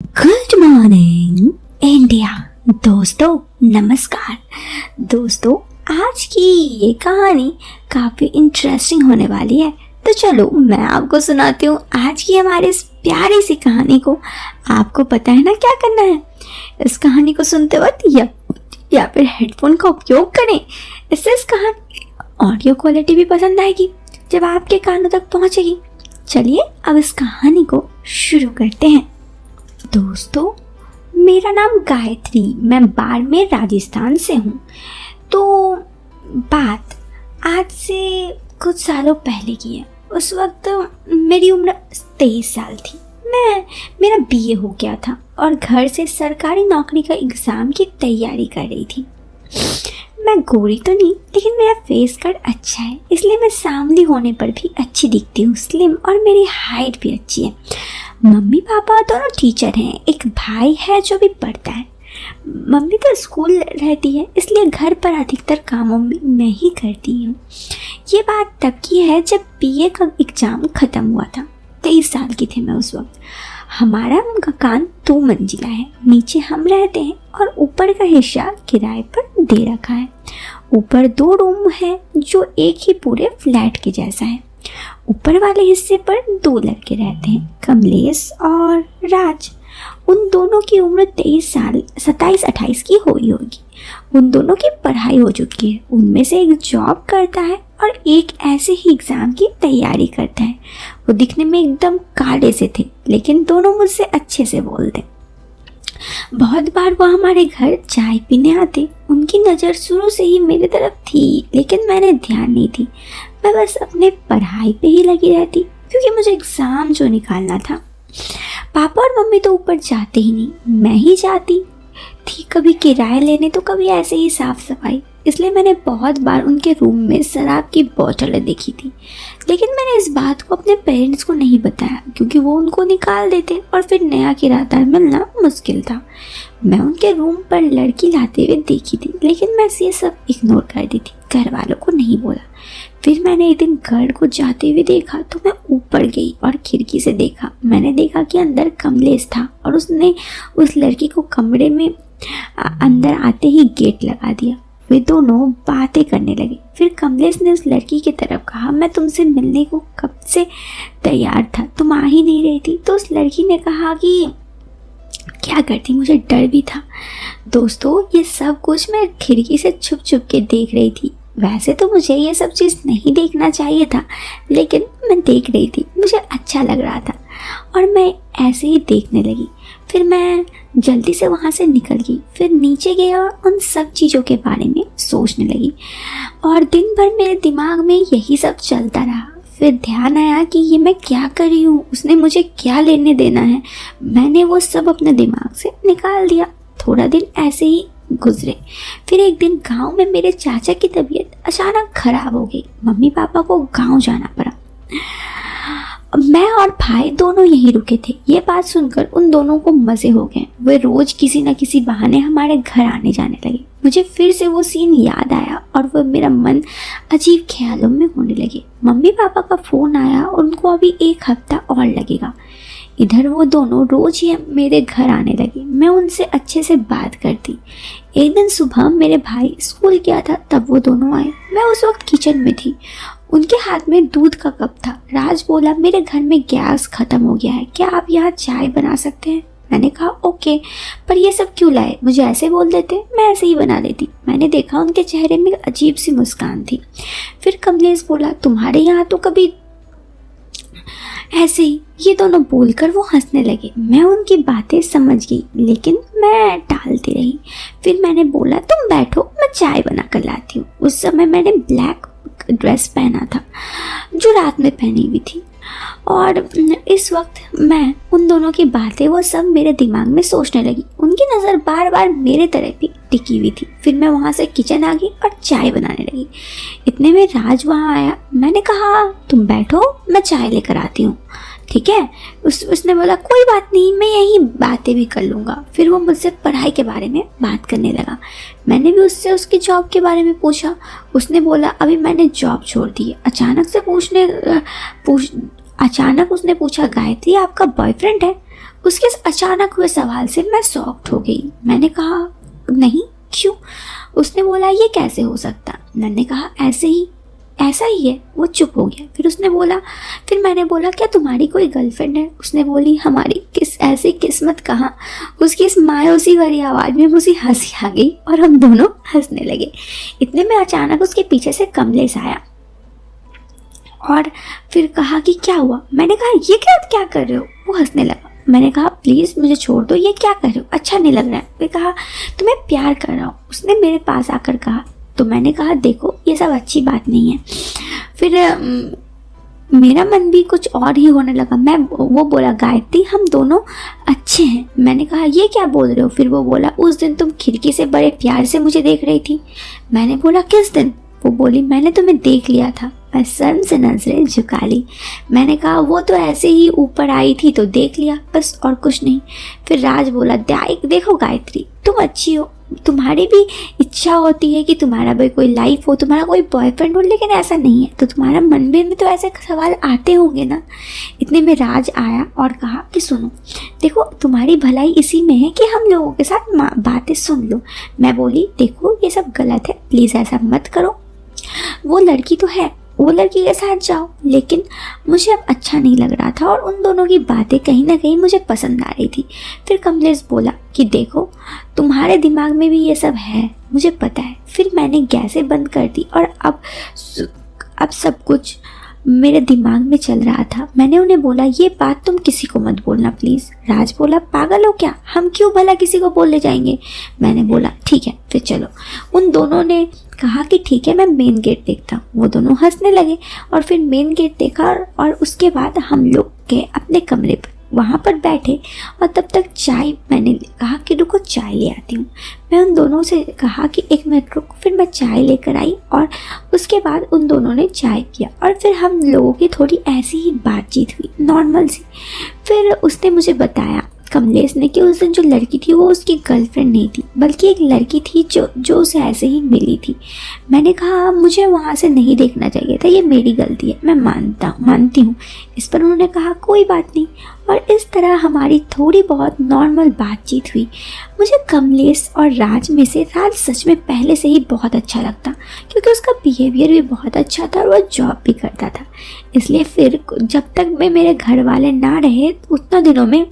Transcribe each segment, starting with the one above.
Good morning India. दोस्तों नमस्कार। दोस्तों आज की ये कहानी काफ़ी इंटरेस्टिंग होने वाली है, तो चलो मैं आपको सुनाती हूँ आज की हमारी इस प्यारी सी कहानी को। आपको पता है ना क्या करना है इस कहानी को सुनते वक्त, या फिर हेडफोन का उपयोग करें। इससे इस कहानी ऑडियो क्वालिटी भी पसंद आएगी जब आपके कानों तक पहुँचेगी। चलिए अब इस कहानी को शुरू करते हैं। दोस्तों मेरा नाम गायत्री, मैं बाड़मेर राजस्थान से हूँ। तो बात आज से कुछ सालों पहले की है। उस वक्त मेरी उम्र 23 साल थी। मेरा बीए हो गया था और घर से सरकारी नौकरी का एग्ज़ाम की तैयारी कर रही थी। मैं गोरी तो नहीं, लेकिन मेरा फेस कट अच्छा है, इसलिए मैं सांवली होने पर भी अच्छी दिखती हूँ, स्लिम, और मेरी हाइट भी अच्छी है। मम्मी पापा दोनों टीचर हैं, एक भाई है जो भी पढ़ता है। मम्मी तो स्कूल रहती है, इसलिए घर पर अधिकतर कामों में मैं ही करती हूँ। ये बात तब की है जब बीए का एग्ज़ाम ख़त्म हुआ था। 23 साल की थी मैं उस वक्त। हमारा मकान 2 मंजिला है, नीचे हम रहते हैं और ऊपर का हिस्सा किराए पर दे रखा है। ऊपर 2 रूम है जो एक ही पूरे फ्लैट के जैसा है। ऊपर वाले हिस्से पर 2 लड़के रहते हैं, कमलेश और राज। उन दोनों की उम्र 23 साल 27-28 की हुई होगी। उन दोनों की पढ़ाई हो चुकी है। उनमें से एक जॉब करता है और एक ऐसे ही एग्ज़ाम की तैयारी करता है। वो दिखने में एकदम काले से थे, लेकिन दोनों मुझसे अच्छे से बोलते। बहुत बार वो हमारे घर चाय पीने आते। उनकी नज़र शुरू से ही मेरी तरफ थी, लेकिन मैंने ध्यान नहीं दी। मैं बस अपने पढ़ाई पे ही लगी रहती, क्योंकि मुझे एग्ज़ाम जो निकालना था। पापा और मम्मी तो ऊपर जाते ही नहीं, मैं ही जाती थी, कभी किराया लेने तो कभी ऐसे ही साफ सफाई। इसलिए मैंने बहुत बार उनके रूम में शराब की बोतलें देखी थी, लेकिन मैंने इस बात को अपने पेरेंट्स को नहीं बताया, क्योंकि वो उनको निकाल देते और फिर नया किराएदार मिलना मुश्किल था। मैं उनके रूम पर लड़की लाते हुए देखी थी, लेकिन मैं ये सब इग्नोर कर दी थी, घर वालों को नहीं बोला। फिर मैंने एक दिन घर को जाते हुए देखा, तो मैं ऊपर गई और खिड़की से देखा। मैंने देखा कि अंदर कमलेश था और उसने उस लड़की को कमरे में अंदर आते ही गेट लगा दिया। वे दोनों बातें करने लगे। फिर कमलेश ने उस लड़की की तरफ कहा, मैं तुमसे मिलने को कब से तैयार था, तुम आ ही नहीं रही थी। तो उस लड़की ने कहा कि क्या करती, मुझे डर भी था। दोस्तों ये सब कुछ मैं खिड़की से छुप छुप के देख रही थी। वैसे तो मुझे ये सब चीज़ नहीं देखना चाहिए था, लेकिन मैं देख रही थी, मुझे अच्छा लग रहा था और मैं ऐसे ही देखने लगी। फिर मैं जल्दी से वहाँ से निकल गई। फिर नीचे गई और उन सब चीज़ों के बारे में सोचने लगी, और दिन भर मेरे दिमाग में यही सब चलता रहा। फिर ध्यान आया कि ये मैं क्या कर रही हूँ, उसने मुझे क्या लेने देना है। मैंने वो सब अपने दिमाग से निकाल दिया। थोड़ा दिन ऐसे ही गुजरे। फिर एक दिन गांव में मेरे चाचा की तबीयत अचानक खराब हो गई। मम्मी पापा को गांव जाना पड़ा। मैं और भाई दोनों यहीं रुके थे। ये बात सुनकर उन दोनों को मज़े हो गए। वे रोज़ किसी न किसी बहाने हमारे घर आने जाने लगे। मुझे फिर से वो सीन याद आया और वह मेरा मन अजीब ख्यालों में होने लगे। मम्मी पापा का फ़ोन आया, उनको अभी 1 हफ्ता और लगेगा। इधर वो दोनों रोज़ ही मेरे घर आने लगे। मैं उनसे अच्छे से बात करती। एक दिन सुबह मेरे भाई स्कूल गया था, तब वो दोनों आए। मैं उस वक्त किचन में थी। उनके हाथ में दूध का कप था। राज बोला, मेरे घर में गैस ख़त्म हो गया है, क्या आप यहाँ चाय बना सकते हैं? मैंने कहा ओके, पर ये सब क्यों लाए, मुझे ऐसे बोल देते, मैं ऐसे ही बना देती। मैंने देखा उनके चेहरे में अजीब सी मुस्कान थी। फिर कमलेश बोला, तुम्हारे यहाँ तो कभी ऐसे ही। ये दोनों बोलकर वो हंसने लगे। मैं उनकी बातें समझ गई, लेकिन मैं टालती रही। फिर मैंने बोला, तुम बैठो, मैं चाय बना कर लाती हूँ। उस समय मैंने ब्लैक ड्रेस पहना था जो रात में पहनी हुई थी, और इस वक्त मैं उन दोनों की बातें वो सब मेरे दिमाग में सोचने लगी। उनकी नज़र बार बार मेरे तरफ ही टिकी हुई थी। फिर मैं वहाँ से किचन आ गई और चाय बनाने लगी। इतने में राज वहाँ आया। मैंने कहा, तुम बैठो, मैं चाय लेकर आती हूँ, ठीक है? उसने बोला, कोई बात नहीं, मैं यही बातें भी कर लूँगा। फिर वो मुझसे पढ़ाई के बारे में बात करने लगा। मैंने भी उससे उसकी जॉब के बारे में पूछा। उसने बोला, अभी मैंने जॉब छोड़ दी है। अचानक उसने पूछा, गायत्री आपका बॉयफ्रेंड है? उसके इस अचानक हुए सवाल से मैं शॉक्ड हो गई। मैंने कहा नहीं, क्यों? उसने बोला ये कैसे हो सकता? मैंने कहा ऐसा ही है। वो चुप हो गया। फिर मैंने बोला क्या तुम्हारी कोई गर्लफ्रेंड है? उसने बोली हमारी ऐसी किस्मत कहाँ। उसकी इस मायूसी भरी आवाज़ में मुझे हंसी आ गई और हम दोनों हंसने लगे। इतने में अचानक उसके पीछे से कमलेश आया और फिर कहा कि क्या हुआ? मैंने कहा ये क्या कर रहे हो? वो हंसने लगा। मैंने कहा प्लीज़ मुझे छोड़ दो, ये क्या कर रहे हो, अच्छा नहीं लग रहा है। फिर कहा तुम्हें प्यार कर रहा हूँ। उसने मेरे पास आकर कहा। तो मैंने कहा देखो ये सब अच्छी बात नहीं है। फिर मेरा मन भी कुछ और ही होने लगा। वो बोला गायत्री हम दोनों अच्छे हैं। मैंने कहा ये क्या बोल रहे हो? फिर वो बोला उस दिन तुम खिड़की से बड़े प्यार से मुझे देख रही थी। मैंने बोला किस दिन? वो बोली मैंने तुम्हें देख लिया था। मैं शर्म से नजरें झुका ली। मैंने कहा वो तो ऐसे ही ऊपर आई थी तो देख लिया, बस और कुछ नहीं। फिर राज बोला देखो गायत्री तुम अच्छी हो, तुम्हारी भी इच्छा होती है कि तुम्हारा भी कोई लाइफ हो, तुम्हारा कोई बॉयफ्रेंड हो, लेकिन ऐसा नहीं है तो तुम्हारा मन में तो ऐसे सवाल आते होंगे ना। इतने में राज आया और कहा कि सुनो देखो तुम्हारी भलाई इसी में है कि हम लोगों के साथ बातें सुन लो। मैं बोली देखो ये सब गलत है, प्लीज़ ऐसा मत करो। वो लड़की तो है, वो लड़की के साथ जाओ। लेकिन मुझे अब अच्छा नहीं लग रहा था और उन दोनों की बातें कहीं ना कहीं मुझे पसंद आ रही थी। फिर कमलेश बोला कि देखो तुम्हारे दिमाग में भी ये सब है, मुझे पता है। फिर मैंने गैसें बंद कर दी और अब सब कुछ मेरे दिमाग में चल रहा था। मैंने उन्हें बोला ये बात तुम किसी को मत बोलना प्लीज़। राज बोला पागल हो क्या, हम क्यों भला किसी को बोलने जाएंगे। मैंने बोला ठीक है फिर चलो। उन दोनों ने कहा कि ठीक है मैं मेन गेट देखता हूँ। वो दोनों हंसने लगे और फिर मेन गेट देखा और उसके बाद हम लोग गए अपने कमरे पर, वहाँ पर बैठे और तब तक चाय, मैंने कहा कि रुको चाय ले आती हूँ। मैं उन दोनों से कहा कि 1 मिनट रुको। फिर मैं चाय लेकर आई और उसके बाद उन दोनों ने चाय पिया और फिर हम लोगों की थोड़ी ऐसी ही बातचीत हुई नॉर्मल सी। फिर उसने मुझे बताया कमलेश ने कि उस दिन जो लड़की थी वो उसकी गर्लफ्रेंड नहीं थी, बल्कि एक लड़की थी जो उसे ऐसे ही मिली थी। मैंने कहा मुझे वहाँ से नहीं देखना चाहिए था, ये मेरी गलती है, मैं मानती हूँ। इस पर उन्होंने कहा कोई बात नहीं और इस तरह हमारी थोड़ी बहुत नॉर्मल बातचीत हुई। मुझे कमलेश और राज में से राज सच में पहले से ही बहुत अच्छा लगता क्योंकि उसका बिहेवियर भी बहुत अच्छा था और वह जॉब भी करता था। इसलिए फिर जब तक मेरे घर वाले ना रहे उतना दिनों में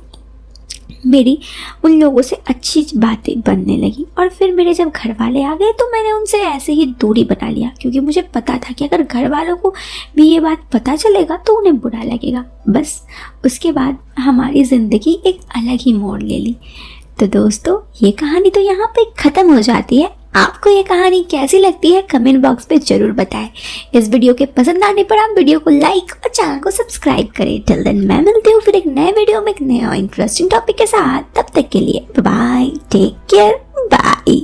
मेरी उन लोगों से अच्छी बातें बनने लगी। और फिर मेरे जब घर वाले आ गए तो मैंने उनसे ऐसे ही दूरी बना लिया क्योंकि मुझे पता था कि अगर घर वालों को भी ये बात पता चलेगा तो उन्हें बुरा लगेगा। बस उसके बाद हमारी ज़िंदगी एक अलग ही मोड़ ले ली। तो दोस्तों ये कहानी तो यहाँ पे ख़त्म हो जाती है। आपको ये कहानी कैसी लगती है कमेंट बॉक्स पे ज़रूर बताएं। इस वीडियो के पसंद आने पर आप वीडियो को लाइक और चैनल को सब्सक्राइब करें। टिल देन मैं मिलती हूँ फिर एक नए वीडियो में एक नया इंटरेस्टिंग टॉपिक के साथ। तब तक के लिए बाय, टेक केयर, बाय।